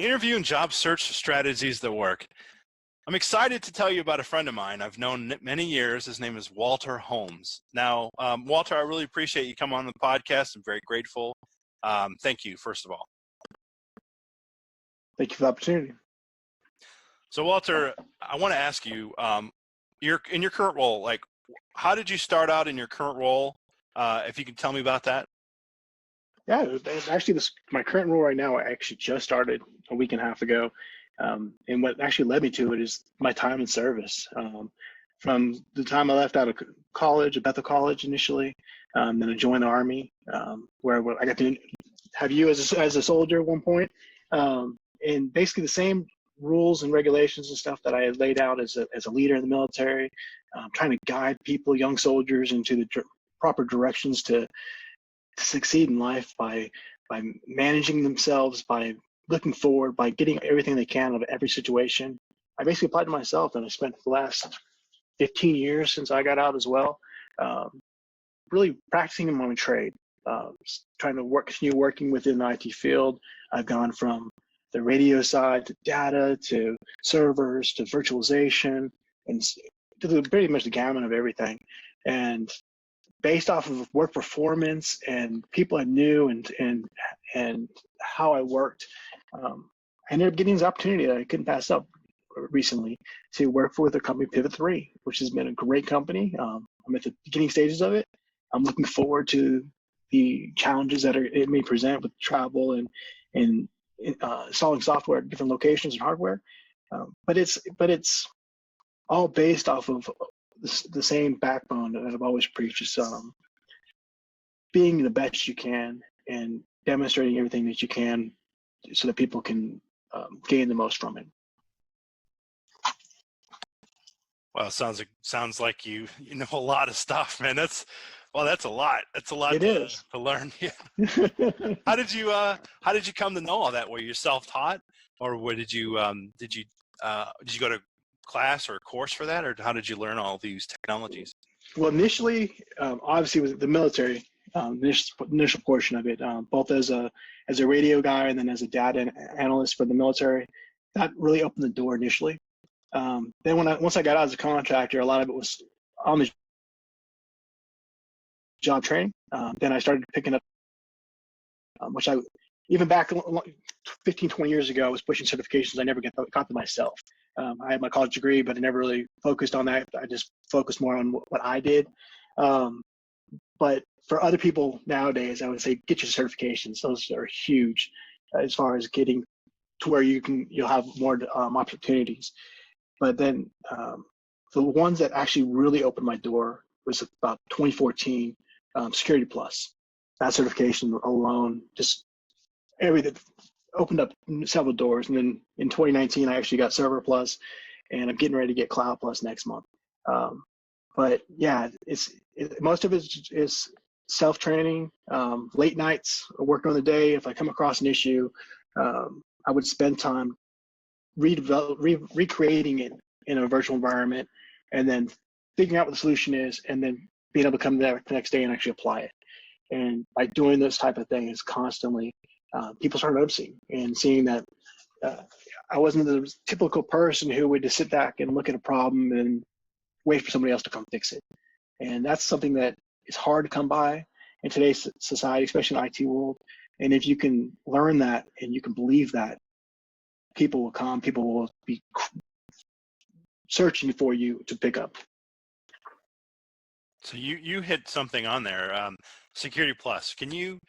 Interview and job search strategies that work. I'm excited to tell you about a friend of mine I've known many years. His name is Walter Holmes. Now, Walter, I really appreciate you coming on the podcast. I'm very grateful. Thank you, first of all. Thank you for the opportunity. So, Walter, I want to ask you, in your current role, like, how did you start out in your current role? If you can tell me about that. Yeah, actually, my current role right now, I actually just started a week and a half ago. And what actually led me to it is my time in service. From the time I left out of college, at Bethel College initially, then I joined the Army, where I got to have you as a soldier at one point. And basically the same rules and regulations and stuff that I had laid out as a leader in the military, trying to guide people, young soldiers, into the proper directions to succeed in life by managing themselves, by looking forward, by getting everything they can out of every situation. I basically applied to myself, and I spent the last 15 years since I got out as well, really practicing in my trade, trying to continue working within the IT field. I've gone from the radio side to data to servers to virtualization and to pretty much the gamut of everything. And based off of work performance and people I knew and how I worked, I ended up getting this opportunity that I couldn't pass up recently to work with a company, Pivot 3, which has been a great company. I'm at the beginning stages of it. I'm looking forward to the challenges that it may present with travel and installing software at different locations and hardware. But it's all based off of the same backbone that I've always preached, is being the best you can and demonstrating everything that you can so that people can gain the most from it. Well, it sounds like you know a lot of stuff, man. That's a lot. That's a lot to learn. Yeah. How did you come to know all that? Were you self-taught, or did you go to class or a course for that, or how did you learn all these technologies? Well, initially, obviously, it was the military, initial portion of it, both as a radio guy and then as a data analyst for the military. That really opened the door initially. Then once I got out as a contractor, a lot of it was on the job training. Then I started picking up, which I, even back 15, 20 years ago, I was pushing certifications. I never got them myself. I had my college degree, but I never really focused on that. I just focused more on what I did. But for other people nowadays, I would say get your certifications. Those are huge as far as getting to where you'll have more opportunities. But then the ones that actually really opened my door was about 2014, Security Plus. That certification alone, just everything opened up several doors. And then in 2019, I actually got Server Plus, and I'm getting ready to get Cloud Plus next month. But yeah, most of it is self-training, late nights, working on the day. If I come across an issue, I would spend time recreating it in a virtual environment, and then figuring out what the solution is, and then being able to come there the next day and actually apply it. And by doing this type of thing is constantly, people start noticing and seeing that I wasn't the typical person who would just sit back and look at a problem and wait for somebody else to come fix it. And that's something that is hard to come by in today's society, especially in the IT world. And if you can learn that and you can believe that, people will come, people will be searching for you to pick up. So you hit something on there, Security Plus. Can you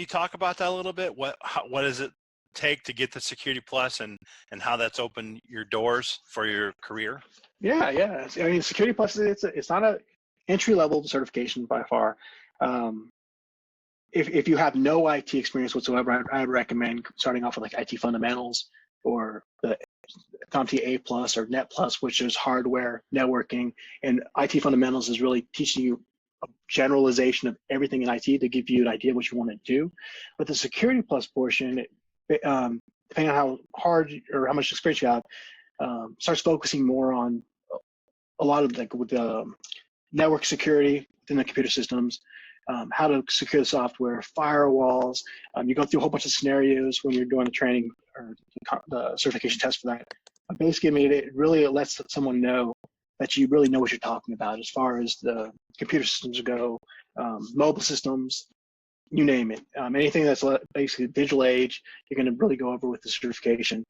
talk about that a little bit? What does it take to get the Security Plus, and how that's opened your doors for your career? Yeah. I mean, Security Plus, it's not a entry-level certification by far. If you have no IT experience whatsoever, I would recommend starting off with like IT fundamentals or the CompTIA A Plus or Net Plus, which is hardware, networking, and IT fundamentals is really teaching you a generalization of everything in IT to give you an idea of what you want to do. But the Security Plus portion, depending on how hard or how much experience you have, starts focusing more on a lot of like with network security within the computer systems, how to secure the software, firewalls. You go through a whole bunch of scenarios when you're doing the training or the certification test for that. But basically, I mean, it really lets someone know that you really know what you're talking about as far as the computer systems go, mobile systems, you name it. Anything that's basically digital age, you're going to really go over with the certification.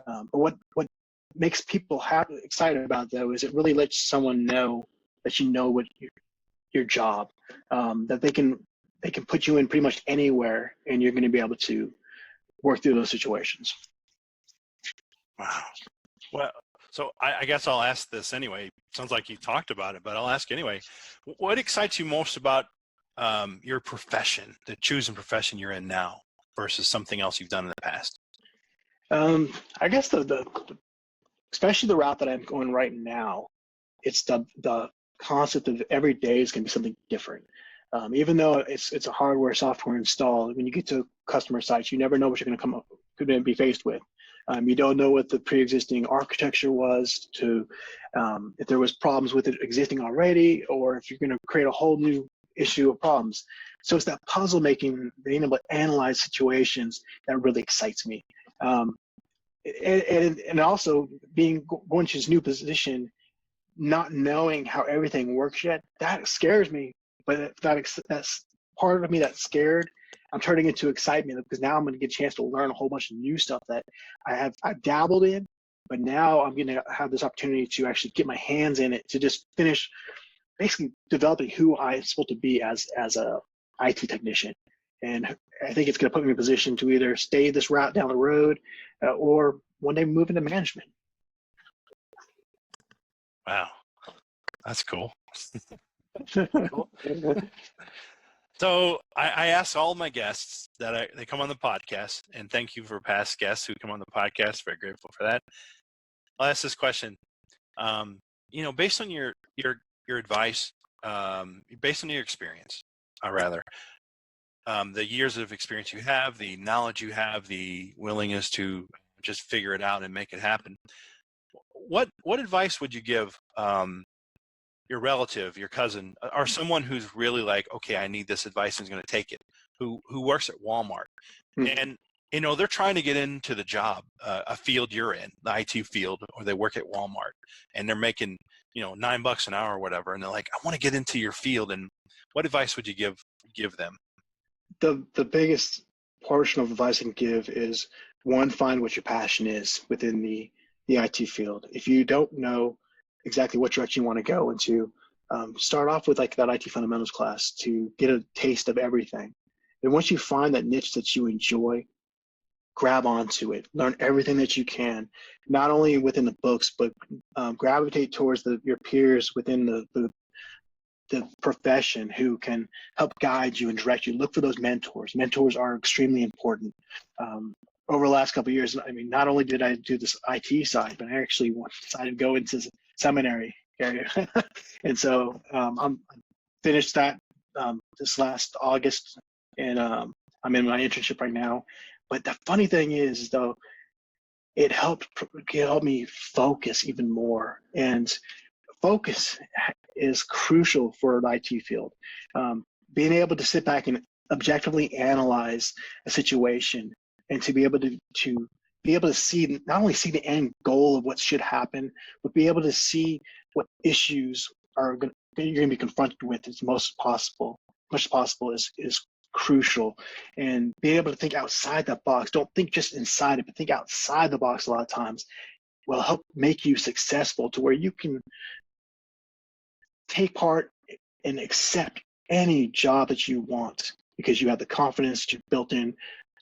But what makes people excited about, though, is it really lets someone know that you know what your job, that they can put you in pretty much anywhere, and you're going to be able to work through those situations. Wow. Well, so I guess I'll ask this anyway. Sounds like you talked about it, but I'll ask anyway. What excites you most about your profession, the chosen profession you're in now, versus something else you've done in the past? I guess the especially the route that I'm going right now, it's the concept of every day is going to be something different. Even though it's a hardware software install, when you get to customer sites, you never know what you're going to be faced with. You don't know what the pre-existing architecture was, if there was problems with it existing already, or if you're going to create a whole new issue of problems. So it's that puzzle making, being able to analyze situations that really excites me. And also going to this new position, not knowing how everything works yet, that scares me. But that's part of me that's scared. I'm turning into excitement because now I'm going to get a chance to learn a whole bunch of new stuff that I've dabbled in, but now I'm going to have this opportunity to actually get my hands in it, to just finish basically developing who I'm supposed to be as a IT technician. And I think it's going to put me in a position to either stay this route down the road or one day move into management. Wow, that's cool. Cool. So I ask all my guests that they come on the podcast, and thank you for past guests who come on the podcast. Very grateful for that. I'll ask this question. Based on your advice, based on your experience, the years of experience you have, the knowledge you have, the willingness to just figure it out and make it happen. What advice would you give your relative, your cousin, or someone who's really like, okay, I need this advice and is going to take it, who works at Walmart, and they're trying to get into the job, a field you're in, the IT field, or they work at Walmart, and they're making $9 an hour or whatever, and they're like, I want to get into your field. And what advice would you give them? The biggest portion of advice I can give is, one, find what your passion is within the IT field. If you don't know exactly what direction you want to go into, start off with like that IT fundamentals class to get a taste of everything. And once you find that niche that you enjoy, grab onto it, learn everything that you can, not only within the books, but gravitate towards your peers within the profession who can help guide you and direct you. Look for those mentors. Mentors are extremely important. Over the last couple of years, I mean, not only did I do this IT side, but I actually decided to go into seminary area. And so I finished that this last August, and I'm in my internship right now. But the funny thing is, though, it helped me focus even more. And focus is crucial for the IT field. Being able to sit back and objectively analyze a situation, and to be able to see, not only see the end goal of what should happen, but be able to see what issues you're going to be confronted with as much as possible is crucial. And being able to think outside that box, don't think just inside it, but think outside the box a lot of times, will help make you successful to where you can take part and accept any job that you want, because you have the confidence you built in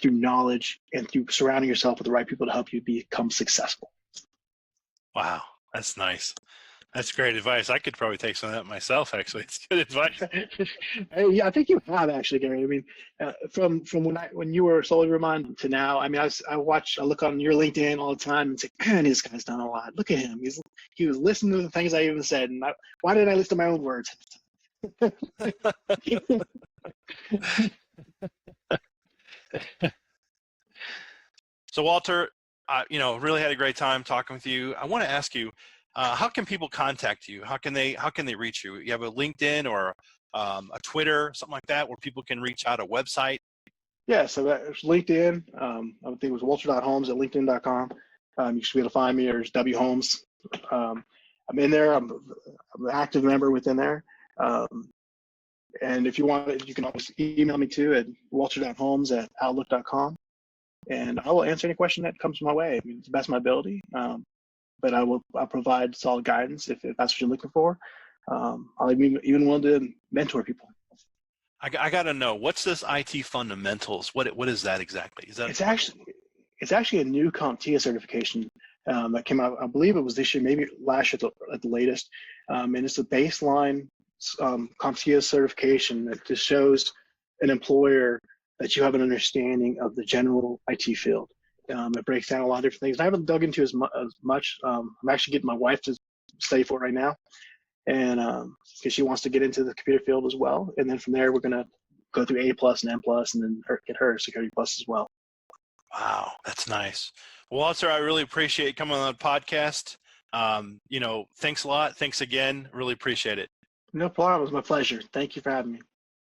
through knowledge and through surrounding yourself with the right people to help you become successful. Wow, that's nice. That's great advice. I could probably take some of that myself, actually. It's good advice. Yeah, I think you have, actually, Gary. I mean, from when you were Solely Remind to now, I mean, I look on your LinkedIn all the time and say, man, this guy's done a lot. Look at him. He was listening to the things I even said. And why didn't I listen to my own words? So Walter, really had a great time talking with you. I want to ask you, how can people contact you? How can they reach you? You have a LinkedIn or a Twitter, something like that, where people can reach out, a website? Yeah, so it's LinkedIn. I think it was walter.holmes at linkedin.com. You should be able to find me, or W Holmes. I'm in there. I'm an active member within there. And if you want, you can always email me too at walter.holmes@outlook.com. And I will answer any question that comes my way. I mean, to the best of my ability. But I'll provide solid guidance if that's what you're looking for. I'll even willing to mentor people. I got to know, what's this IT fundamentals? What is that exactly? Is that it's actually a new CompTIA certification that came out. I believe it was this year, maybe last year at the latest. And it's a baseline CompTIA certification that just shows an employer that you have an understanding of the general IT field. It breaks down a lot of different things. I haven't dug into as much. I'm actually getting my wife to study for it right now, and because she wants to get into the computer field as well. And then from there, we're going to go through A+ and M+, and then get her Security Plus as well. Wow, that's nice. Well, Walter, I really appreciate coming on the podcast. Thanks a lot. Thanks again. Really appreciate it. No problem. It was my pleasure. Thank you for having me.